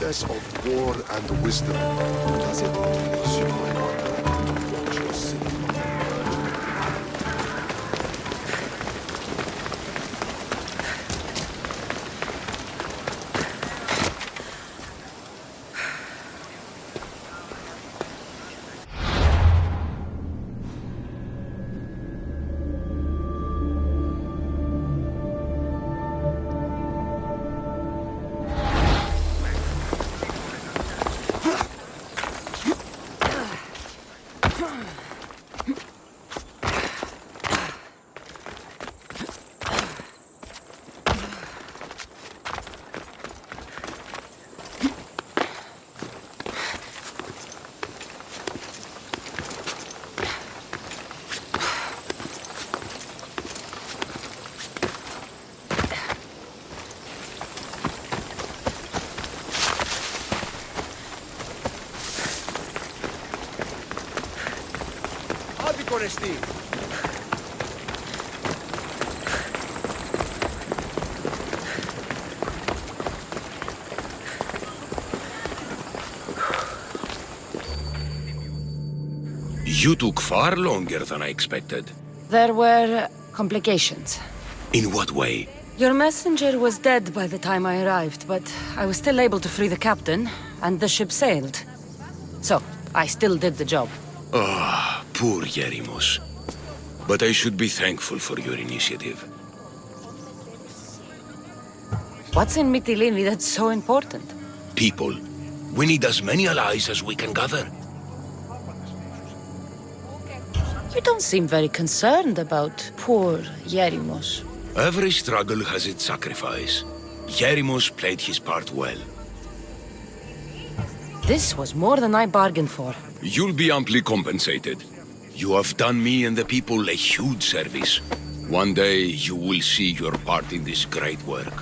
goddess of war and wisdom, does it please you, I wonder, to watch your city? You took far longer than I expected. There were complications. In what way? Your messenger was dead by the time I arrived, but I was still able to free the captain, and the ship sailed. So, I still did the job. Ah, poor Yerimos. But I should be thankful for your initiative. What's in Mytilene that's so important? People. We need as many allies as we can gather. You don't seem very concerned about poor Yerimos. Every struggle has its sacrifice. Yerimos played his part well. This was more than I bargained for. You'll be amply compensated. You have done me and the people a huge service. One day you will see your part in this great work.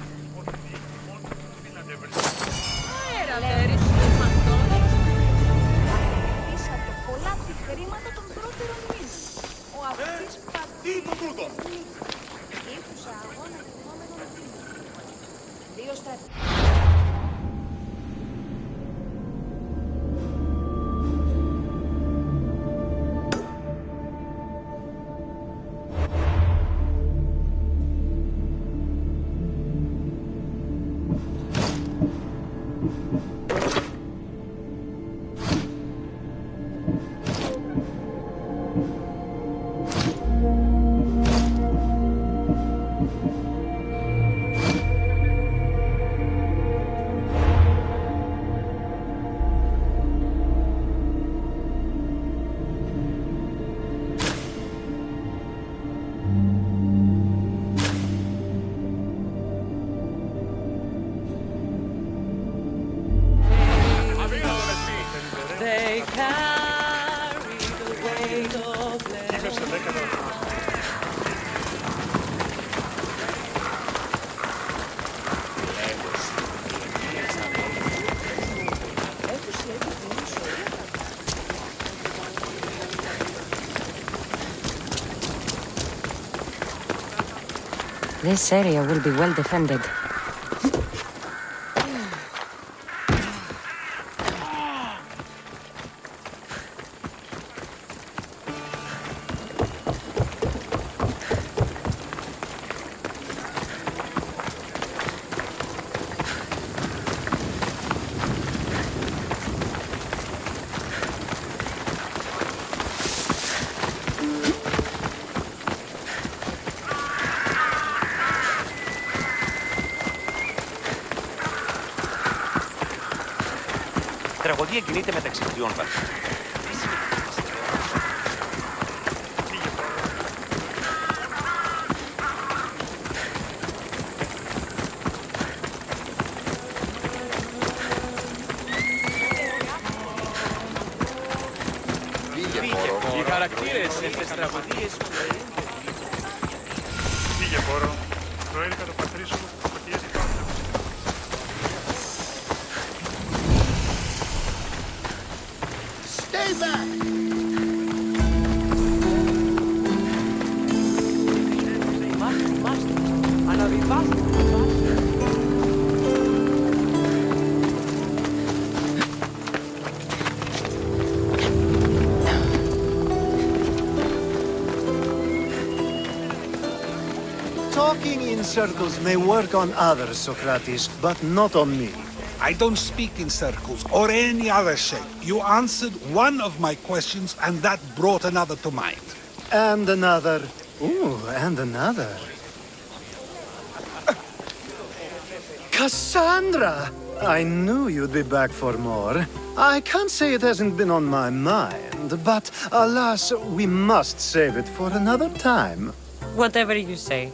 This area will be well defended. Τραγωδία κινείται μεταξύ τριών βαθμών. Οι χαρακτήρες στις τραγωδίες που... Φύγε πόρο. Το έρικα το πατρί σου που πιέζει πάντα. Stay back! Talking in circles may work on others, Socrates, but not on me. I don't speak in circles or any other shape. You answered one of my questions, and that brought another to mind. And another. Ooh, and another. Cassandra! I knew you'd be back for more. I can't say it hasn't been on my mind, but alas, we must save it for another time. Whatever you say.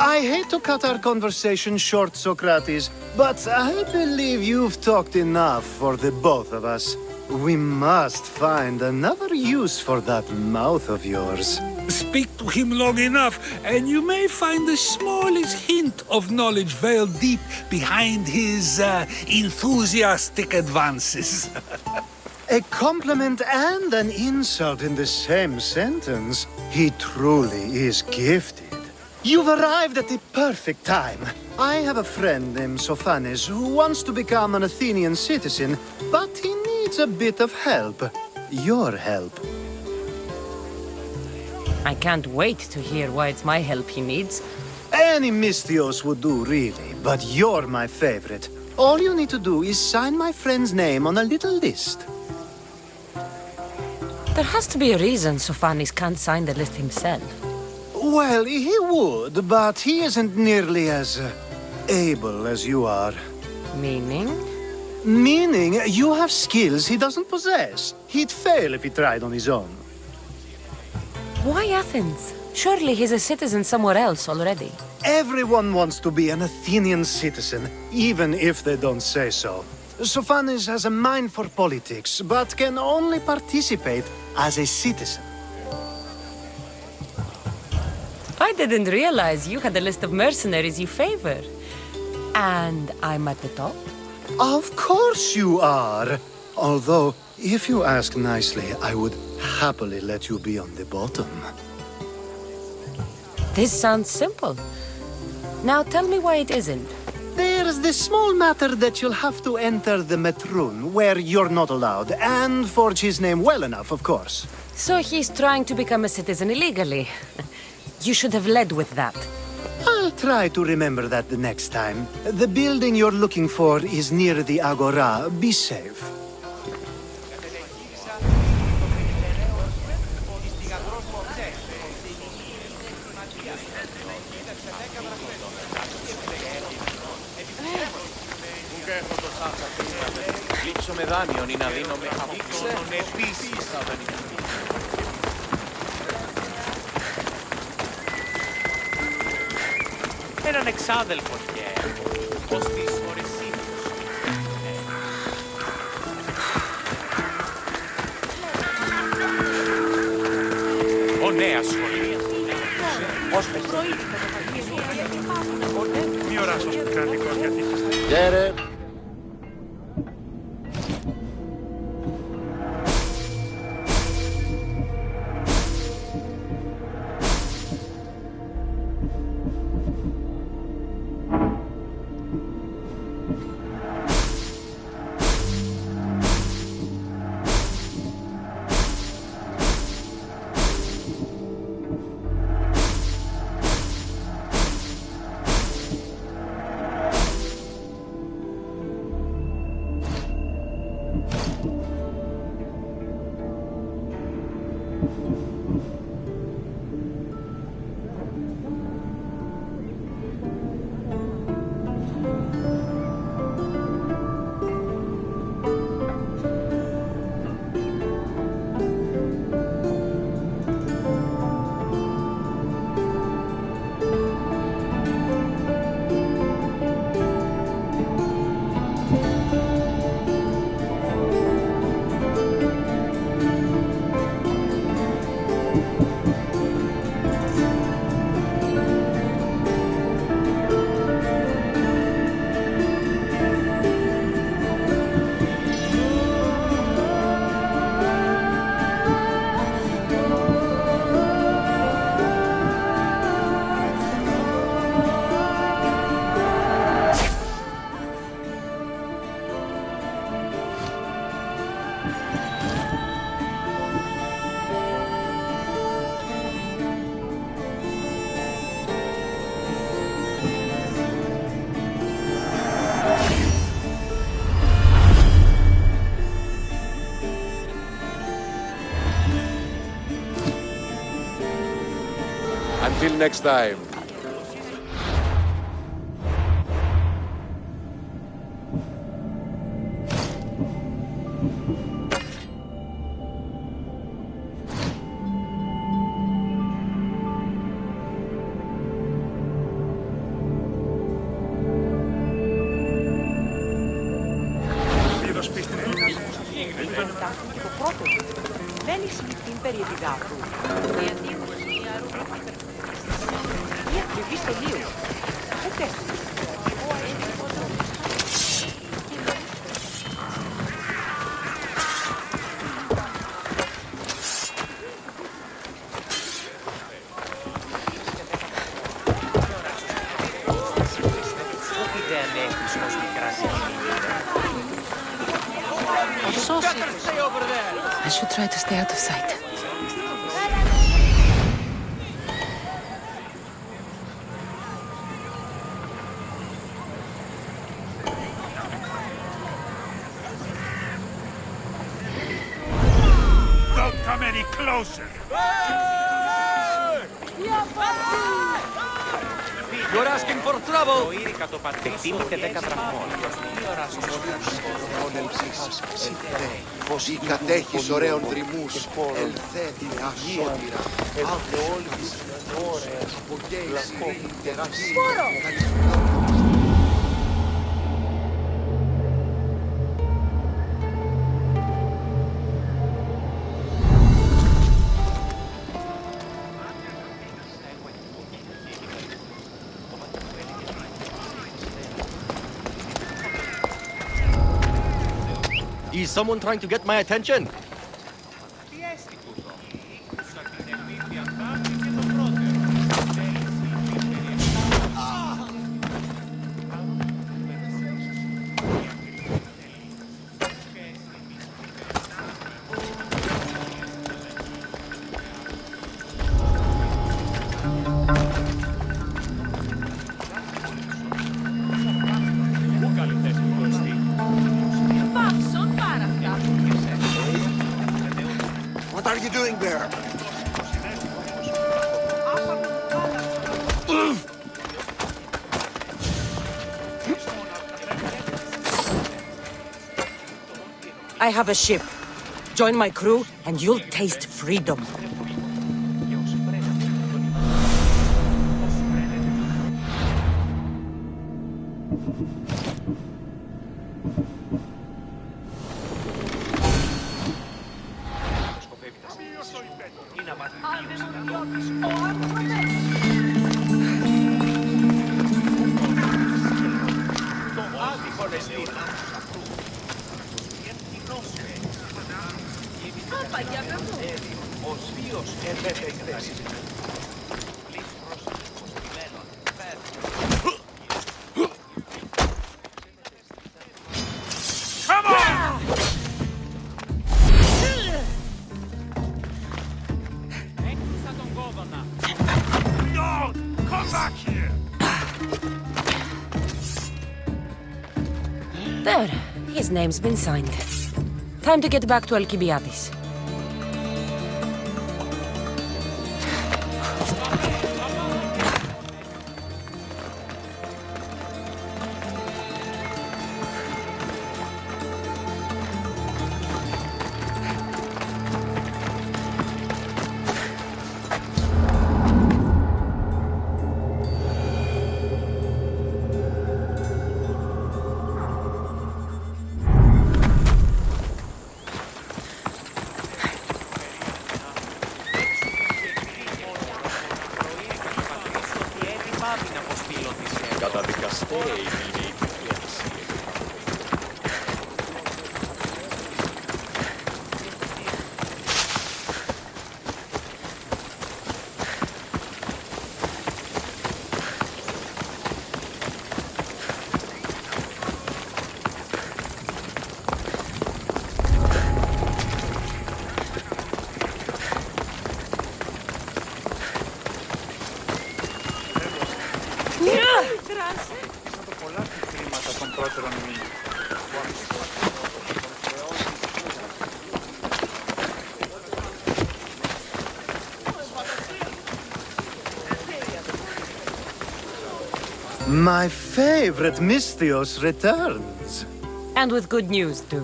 I hate to cut our conversation short, Socrates, but I believe you've talked enough for the both of us. We must find another use for that mouth of yours. Speak to him long enough, and you may find the smallest hint of knowledge veiled deep behind his enthusiastic advances. A compliment and an insult in the same sentence. He truly is gifted. You've arrived at the perfect time. I have a friend named Sokrates who wants to become an Athenian citizen, but he needs a bit of help. Your help. I can't wait to hear why it's my help he needs. Any Mystios would do, really, but you're my favorite. All you need to do is sign my friend's name on a little list. There has to be a reason Sophanes can't sign the list himself. Well, he would, but he isn't nearly as able as you are. Meaning? Meaning, you have skills he doesn't possess. He'd fail if he tried on his own. Why Athens? Surely he's a citizen somewhere else already. Everyone wants to be an Athenian citizen, even if they don't say so. Sophanes has a mind for politics, but can only participate as a citizen. I didn't realize you had a list of mercenaries you favor. And I'm at the top? Of course you are! Although, if you ask nicely, I would happily let you be on the bottom. This sounds simple. Now tell me why it isn't. There's this small matter that you'll have to enter the Metroon, where you're not allowed, and forge his name well enough, of course. So he's trying to become a citizen illegally. You should have led with that. I'll try to remember that the next time. The building you're looking for is near the Agora. Be safe. Λείψω με δάνειον ή να δίνω με αυτόν επίσης θα δανειστεί. Έναν εξάδελφο και ως τις ώρες ο νέας σχολείας. Ως παιδί. Μη οράσω στο κρατικό γιατί Get it? Until next time. Το πρώτο δεν είναι την περιεδιδά του. Μια ακριβής τελείως. Ούτε. Ό,τι δεν έχεις ως μικρά I should try to stay out of sight. Don't come any closer. You're asking for trouble! Το ήρικα το πατεκτήμητε 10 δραχμών. Πως κατέχεις ωραίων δρυμούς, ελθέτη ασώτηρα, άντε όλη της ώρες, απογέης, ειρήνη, τεράστια. Is someone trying to get my attention? What are you doing there? I have a ship. Join my crew and you'll taste freedom. There. His name's been signed. Time to get back to Alcibiades. Καταδικαστέοι είναι οι πλησίες. My favorite Misthios returns. And with good news, too.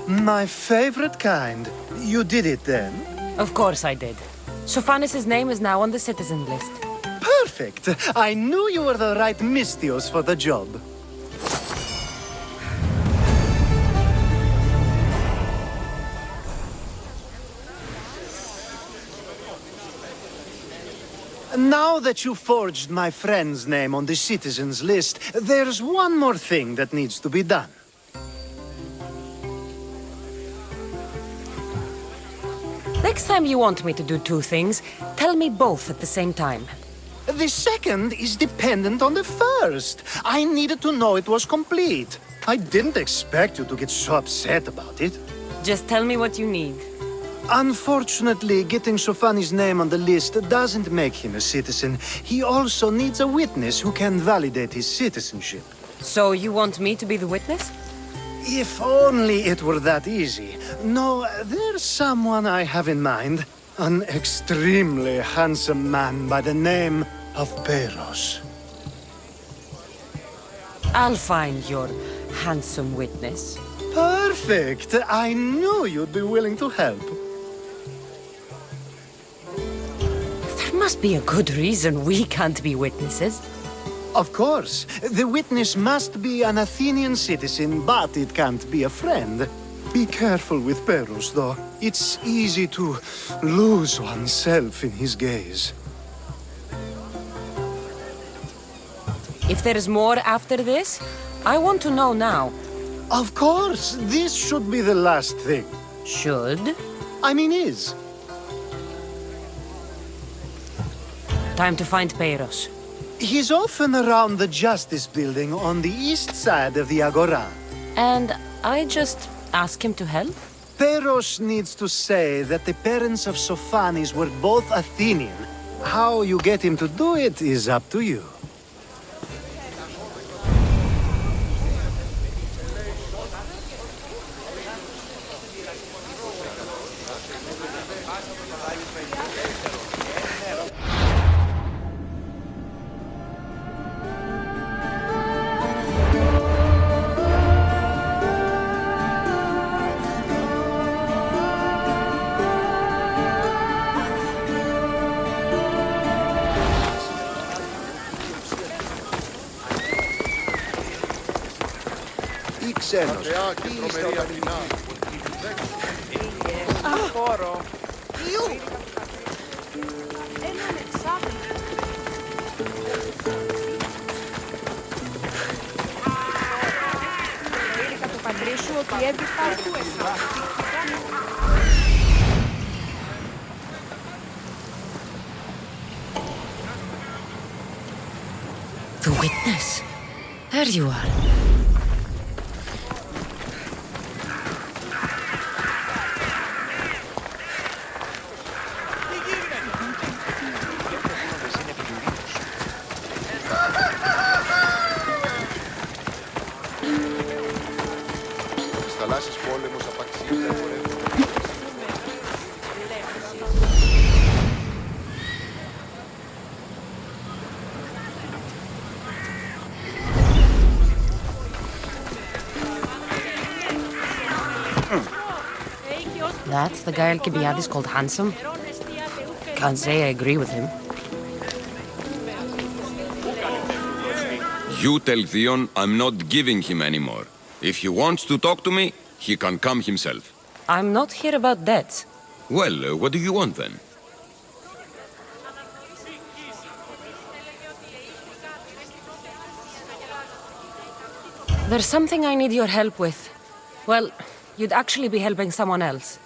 My favorite kind. You did it then? Of course I did. Sophanis' name is now on the citizen list. Perfect! I knew you were the right Misthios for the job. Now that you forged my friend's name on the citizens list, there's one more thing that needs to be done. Next time you want me to do two things, tell me both at the same time. The second is dependent on the first. I needed to know it was complete. I didn't expect you to get so upset about it. Just tell me what you need. Unfortunately, getting Sophanis' name on the list doesn't make him a citizen. He also needs a witness who can validate his citizenship. So you want me to be the witness? If only it were that easy. No, there's someone I have in mind. An extremely handsome man by the name of Peros. I'll find your handsome witness. Perfect! I knew you'd be willing to help. There must be a good reason we can't be witnesses. Of course. The witness must be an Athenian citizen, but it can't be a friend. Be careful with Peros, though. It's easy to lose oneself in his gaze. If there's more after this, I want to know now. Of course! This should be the last thing. Should? I mean is. Time to find Peros. He's often around the Justice Building on the east side of the Agora. And I just ask him to help? Peros needs to say that the parents of Sophanis were both Athenian. How you get him to do it is up to you. Ματεά και τρομερή aminá. Χώρο. Έλεγα το πατρί σου ότι έδιπα του εσά. The witness. There you are. Θαλάσσης πόλεμος απαξίως τα εμπορεύματα. That's the guy Alcibiades called handsome? Can't say I agree with him. You tell Theon I'm not giving him anymore. If he wants to talk to me, he can come himself. I'm not here about debts. Well, what do you want then? There's something I need your help with. Well, you'd actually be helping someone else.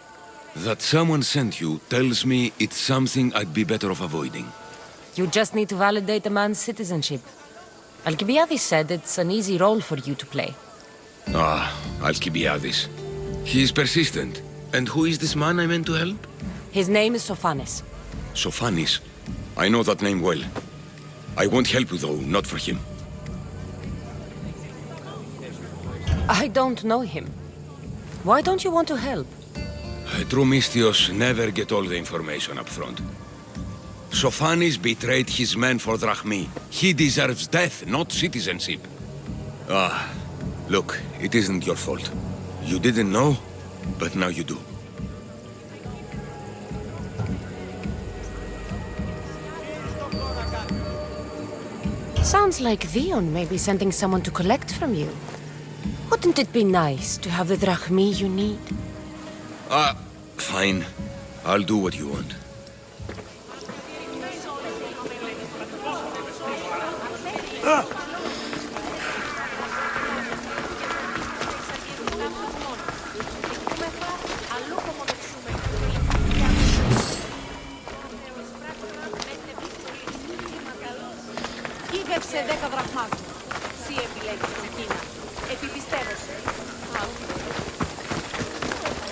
That someone sent you tells me it's something I'd be better off avoiding. You just need to validate a man's citizenship. Alcibiades said it's an easy role for you to play. Ah, Alcibiades. He's persistent. And who is this man I meant to help? His name is Sophanis. Sophanis. I know that name well. I won't help you though, not for him. I don't know him. Why don't you want to help? True Misthios never get all the information up front. Sophanis betrayed his men for drachmi. He deserves death, not citizenship. Ah, look, it isn't your fault. You didn't know, but now you do. Sounds like Theon may be sending someone to collect from you. Wouldn't it be nice to have the drachmi you need? Fine. I'll do what you want. Κύβευσε 10 δραχμάτων. Εσύ επιλέγεις τον Κίνα. Επιπιστεύεσαι.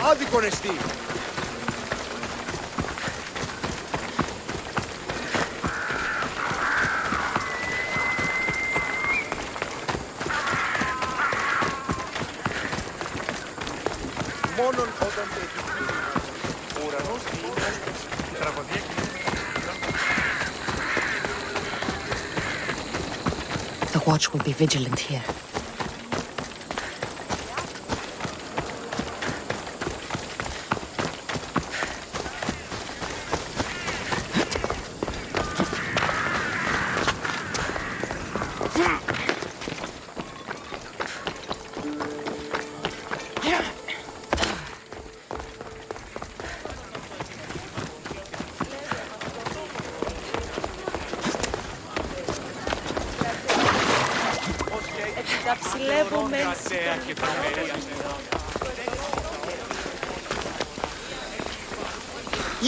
Άδικον εστί. Μόνον όταν το επιθυμεί. Ο ουρανός διήμας τραγωδία και The watch will be vigilant here.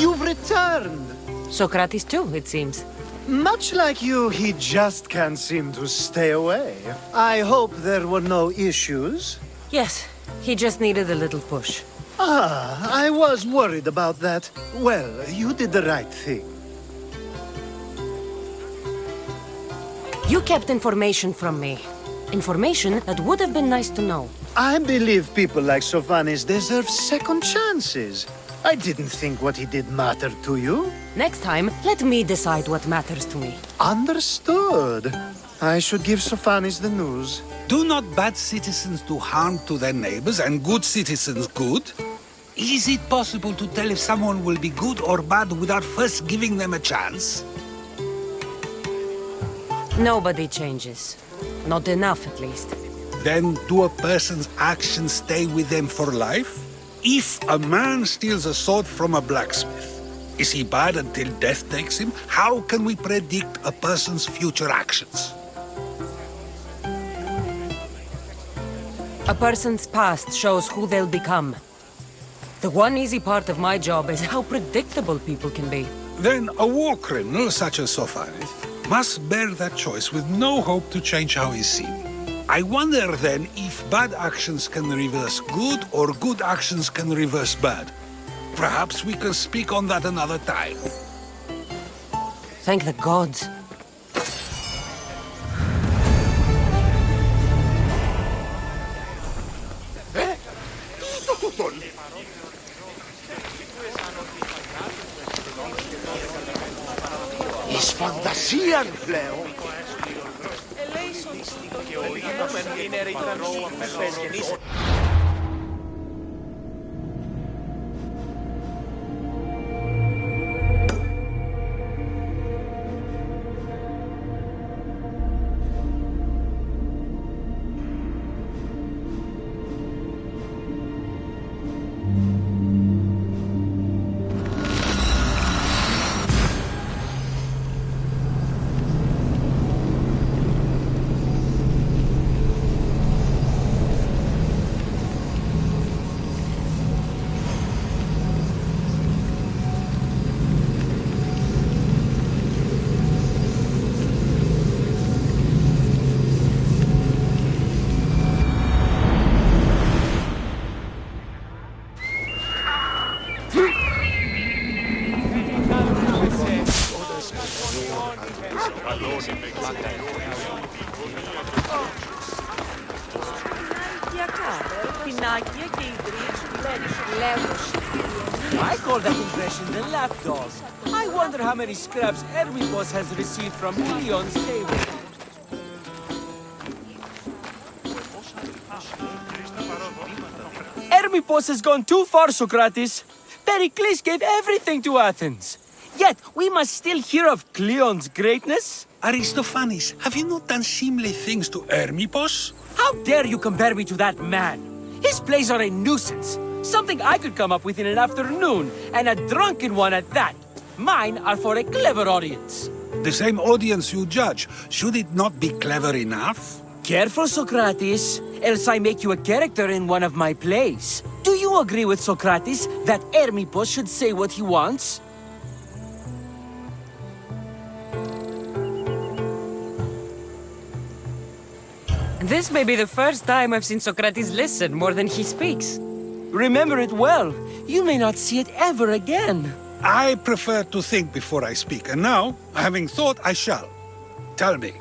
You've returned! Socrates too, it seems. Much like you, he just can't seem to stay away. I hope there were no issues. Yes, he just needed a little push. Ah, I was worried about that. Well, you did the right thing. You kept information from me. Information that would have been nice to know. I believe people like Sophanis deserve second chances. I didn't think what he did mattered to you. Next time, let me decide what matters to me. Understood. I should give Sophanis the news. Do not bad citizens do harm to their neighbors and good citizens good? Is it possible to tell if someone will be good or bad without first giving them a chance? Nobody changes. Not enough, at least. Then do a person's actions stay with them for life? If a man steals a sword from a blacksmith, is he bad until death takes him? How can we predict a person's future actions? A person's past shows who they'll become. The one easy part of my job is how predictable people can be. Then a war criminal such as Sophanis must bear that choice with no hope to change how he's seen. I wonder then if bad actions can reverse good or good actions can reverse bad. Perhaps we can speak on that another time. Thank the gods. Εις φαντασίαν πλέον. the lapdog. I wonder how many scraps Hermipos has received from Cleon's table. Hermipos has gone too far, Socrates. Pericles gave everything to Athens. Yet, we must still hear of Cleon's greatness. Aristophanes, have you not done seemly things to Hermipos? How dare you compare me to that man? His plays are a nuisance. Something I could come up with in an afternoon, and a drunken one at that. Mine are for a clever audience. The same audience you judge. Should it not be clever enough? Careful, Socrates, else I make you a character in one of my plays. Do you agree with Socrates that Hermipos should say what he wants? This may be the first time I've seen Socrates listen more than he speaks. Remember it well. You may not see it ever again. I prefer to think before I speak, and now, having thought, I shall. Tell me,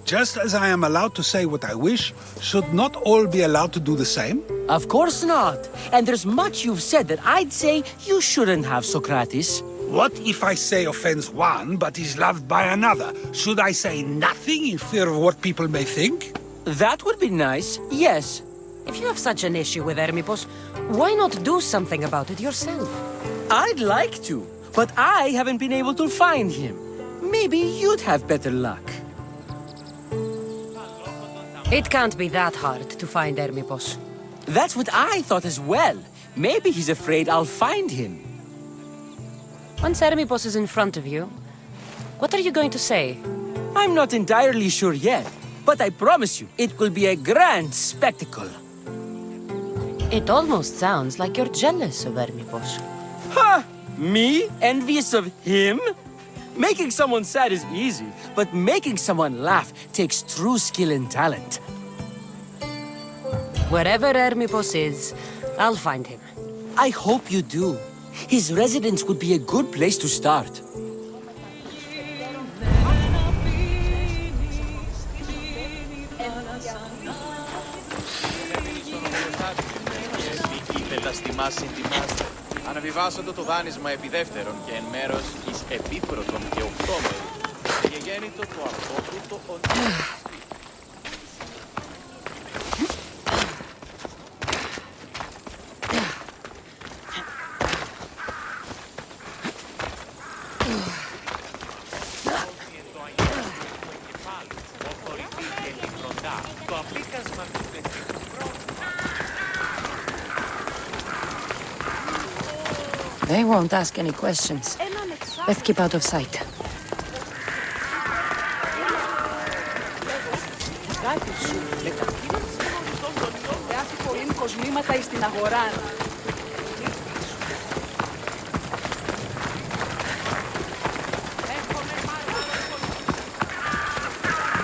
just as I am allowed to say what I wish, should not all be allowed to do the same? Of course not. And there's much you've said that I'd say you shouldn't have, Socrates. What if I say offends one, but is loved by another? Should I say nothing in fear of what people may think? That would be nice, yes. If you have such an issue with Hermipos, why not do something about it yourself? I'd like to, but I haven't been able to find him. Maybe you'd have better luck. It can't be that hard to find Hermipos. That's what I thought as well. Maybe he's afraid I'll find him. Once Hermipos is in front of you, what are you going to say? I'm not entirely sure yet, but I promise you, it will be a grand spectacle. It almost sounds like you're jealous of Hermipos. Ha! Me? Envious of him? Making someone sad is easy, but making someone laugh takes true skill and talent. Wherever Hermipos is, I'll find him. I hope you do. His residence would be a good place to start. Αναβιβάσαντο το δάνεισμα επί δεύτερον και εν μέρος εις επίπρωτον και οκτώμερον και γέννητο το αυτόκριτο They won't ask any questions. Let's keep out of sight. Στην αγορά.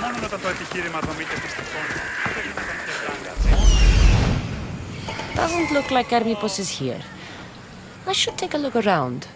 Μόνο όταν το επιχείρημα δομή και πιστικών. Doesn't look like Hermipos is here. I should take a look around.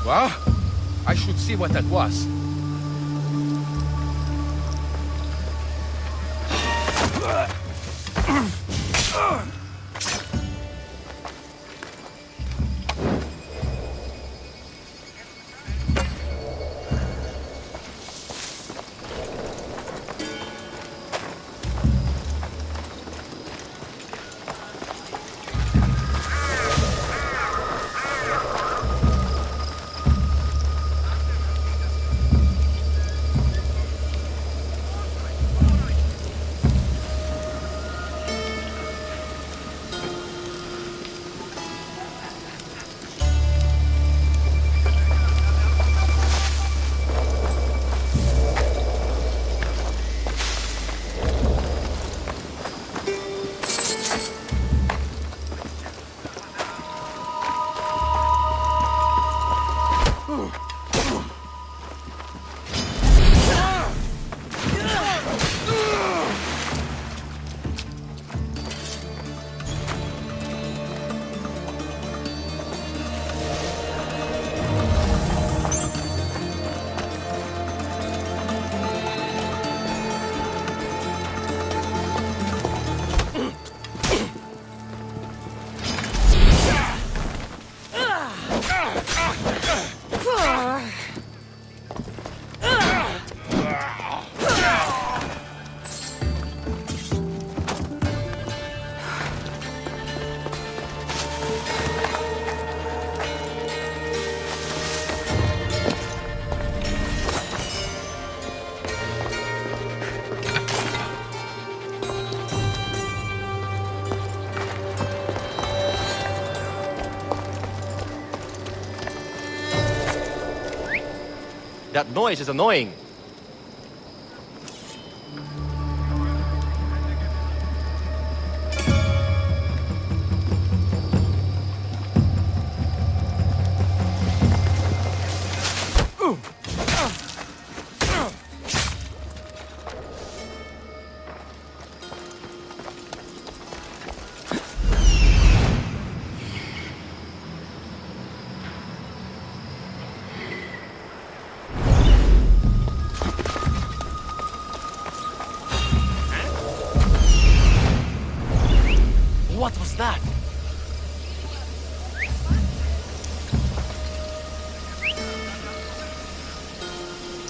Well, I should see what that was. That noise is annoying. What was that?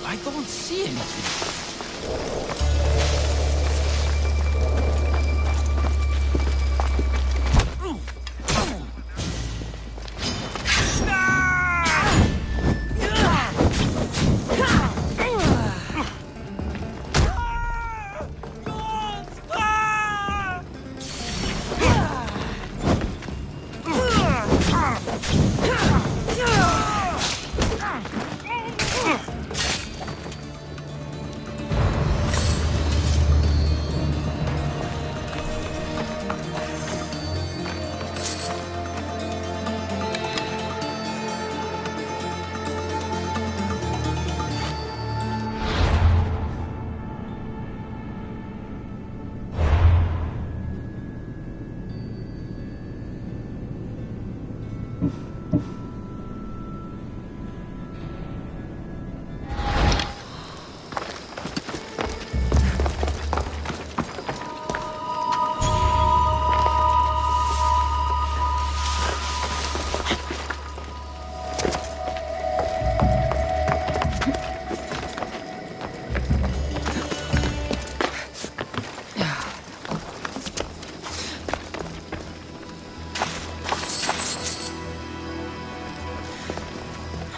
I don't see anything.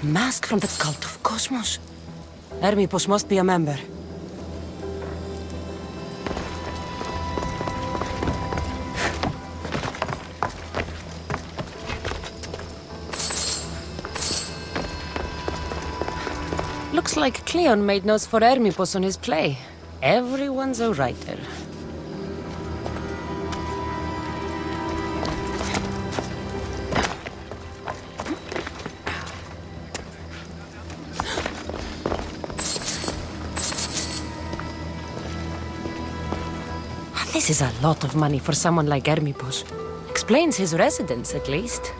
A mask from the cult of Cosmos. Hermipos must be a member. Looks like Cleon made notes for Hermipos on his play. Everyone's a writer. This is a lot of money for someone like Hermipos. Explains his residence, at least.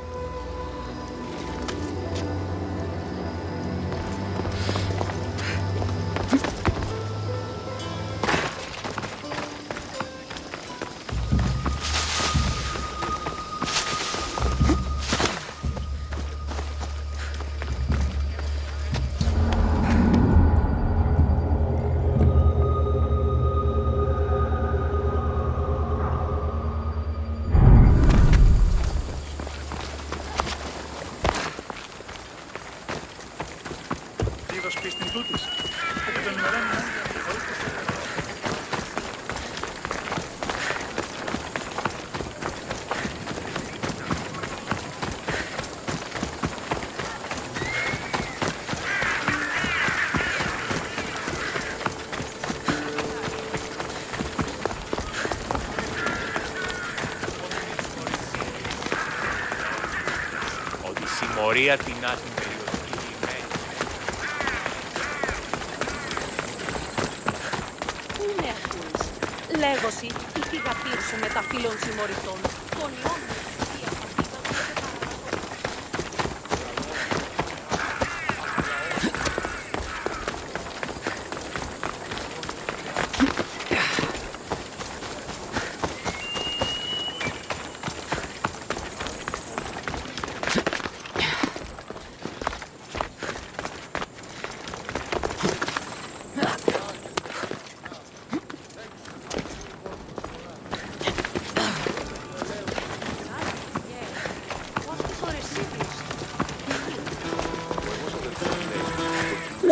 Μορία την άσχημη περιοχή λιμένη. Πού είναι αυτούς. Λέγωση, η θυγατήρ σου με τα φίλων συμμοριτών. Τον ιόν μου.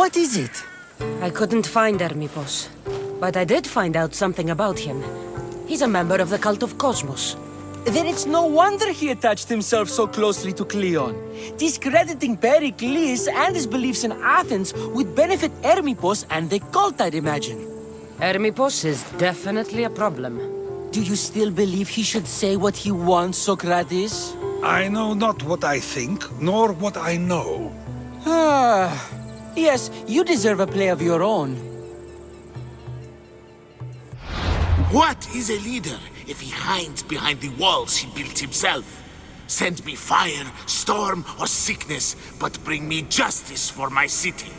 What is it? I couldn't find Hermipos, but I did find out something about him. He's a member of the cult of Cosmos. Then it's no wonder he attached himself so closely to Cleon. Discrediting Pericles and his beliefs in Athens would benefit Hermipos and the cult, I'd imagine. Hermipos is definitely a problem. Do you still believe he should say what he wants, Socrates? I know not what I think, nor what I know. Ah, yes, you deserve a play of your own. What is a leader if he hides behind the walls he built himself? Send me fire, storm, or sickness, but bring me justice for my city.